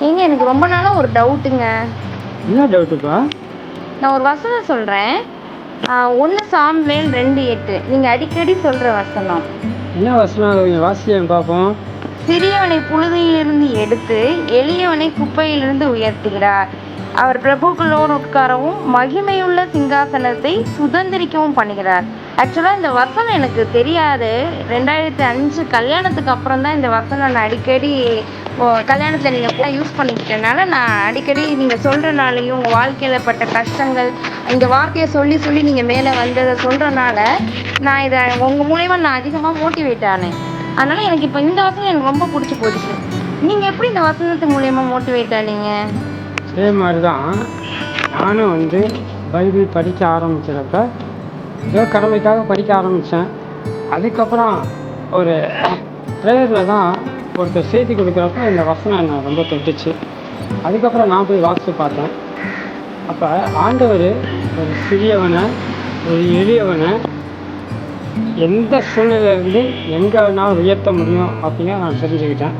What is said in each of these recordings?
ஏங்க எனக்கு ரொம்ப நாளாக ஒரு டவுட்டுங்க. என்ன டவுட்டுப்பா? நான் ஒரு வசனம் சொல்கிறேன். 1 சாமுவேல் 2:8 நீங்கள் அடிக்கடி சொல்கிற வசனம். என்ன வசனம் வாசியம் பார்ப்போம். சிறியவனை புழுதியிலிருந்து எடுத்து எளியவனை குப்பையிலிருந்து உயர்த்துகிறார். அவர் பிரபுக்களோடு உட்காரவும் மகிமையுள்ள சிங்காசனத்தை சுதந்திரிக்கவும் பண்ணுகிறார். ஆக்சுவலாக இந்த வசனம் எனக்கு தெரியாது. 2005 கல்யாணத்துக்கு அப்புறம் தான் இந்த வசனம் நான் அடிக்கடி கல்யாணத்தில் நீங்கள் யூஸ் பண்ணிக்கிட்டனால நான் அடிக்கடி நீங்கள் சொல்கிறனாலையும் உங்கள் வாழ்க்கையில் பட்ட கஷ்டங்கள் இந்த வார்த்தையை சொல்லி சொல்லி நீங்கள் மேலே வந்ததை சொல்கிறனால நான் இதை உங்கள் மூலயமா நான் அதிகமாக மோட்டிவேட் ஆனேன். அதனால் எனக்கு இப்போ இந்த வசனம் எனக்கு ரொம்ப பிடிச்சி போச்சு. நீங்கள் எப்படி இந்த வசனத்து மூலயமா மோட்டிவேட் ஆனீங்க? அதே மாதிரி தான் நானும் பைபிள் படிக்க ஆரம்பிக்கிறப்ப ஏதோ கடமைக்காக படிக்க ஆரம்பித்தேன். அதுக்கப்புறம் ஒரு ப்ரேயரில் தான் ஒருத்தர் செய்தி கொடுக்குறப்ப இந்த வசனம் என்னை ரொம்ப தொட்டுச்சு. அதுக்கப்புறம் நான் போய் வாசித்து பார்த்தேன். அப்போ ஆண்டவர் ஒரு சிறியவனை ஒரு எளியவனை எந்த சூழ்நிலையிலேருந்து எங்கே வேணாலும் உயர்த்த முடியும் அப்படின்னு நான் தெரிஞ்சுக்கிட்டேன்.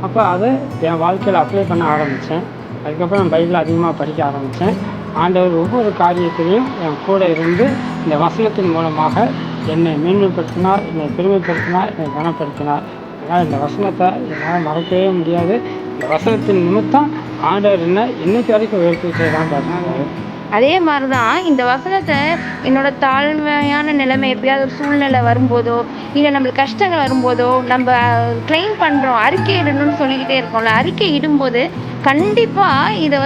அப்போ அதை என் வாழ்க்கையில் அப்ளை பண்ண ஆரம்பித்தேன். அதுக்கப்புறம் நான் பைபிள் அதிகமாக படிக்க ஆரம்பித்தேன். ஆண்டவர் ஒவ்வொரு காரியத்திலையும் என் கூட இருந்து இந்த வசனத்தின் மூலமாக என்னை மேன்மைப்படுத்தினார், என்னை பெருமைப்படுத்தினார், என்னை கனப்படுத்தினார். அதனால் இந்த வசனத்தை என்னால் மறக்கவே முடியாது. இந்த வசனத்தின் நிமித்தம் ஆண்டவர் என்ன இன்னைக்கு வரைக்கும் உயர்த்தி தான் பார்த்தாரு. அதே மாதிரி தான் இந்த வசனத்தை என்னோட தாழ்மையான நிலைமை எப்பயாவது ஒரு சூழ்நிலை வரும்போதோ இல்லை நம்மளுக்கு கஷ்டங்கள் வரும்போதோ நம்ம க்ளைம் பண்ணுறோம், அறிக்கை இடணும்னு சொல்லிக்கிட்டே இருக்கோம்ல, அறிக்கை இடும்போது கண்டிப்பாக இதை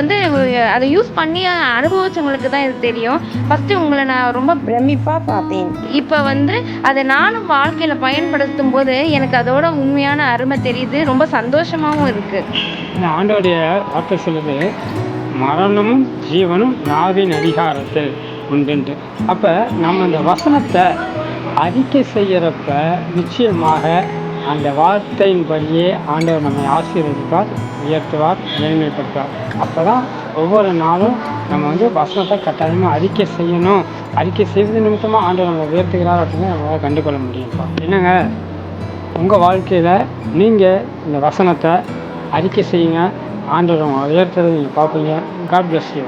அதை யூஸ் பண்ணி அனுபவிச்சவங்களுக்கு தான் இது தெரியும். ஃபஸ்ட்டு உங்களை நான் ரொம்ப பிரமிப்பாக பார்த்தேன். இப்போ அதை நானும் வாழ்க்கையில் பயன்படுத்தும் போது எனக்கு அதோட உண்மையான அருமை தெரியுது. ரொம்ப சந்தோஷமாகவும் இருக்குது. ஆண்டோடைய வார்த்தை சொல்லுது, மரணமும் ஜீவனும் நாவின் அதிகாரத்தில் உண்டு. அப்போ நம்ம இந்த வசனத்தை அறிக்கை செய்கிறப்ப நிச்சயமாக அந்த வார்த்தையின்படியே ஆண்டவர் நம்மை ஆசீர்வதிப்பார், உயர்த்துவார், மேன்மைப்படுத்துவார். அப்போ தான் ஒவ்வொரு நாளும் நம்ம வசனத்தை கட்டாயமாக அறிக்கை செய்யணும். அறிக்கை செய்வது நிமித்தமாக ஆண்டவர் நம்ம உயர்த்துகிறார் அப்படின்னு நம்மளால் கண்டுகொள்ள முடியும்ப்பா. என்னங்க, உங்கள் வாழ்க்கையில் நீங்கள் இந்த வசனத்தை அறிக்கை செய்யுங்க. ஆண்டவர் உயர்த்துறதை நீங்கள் பார்ப்பீங்க. God bless you.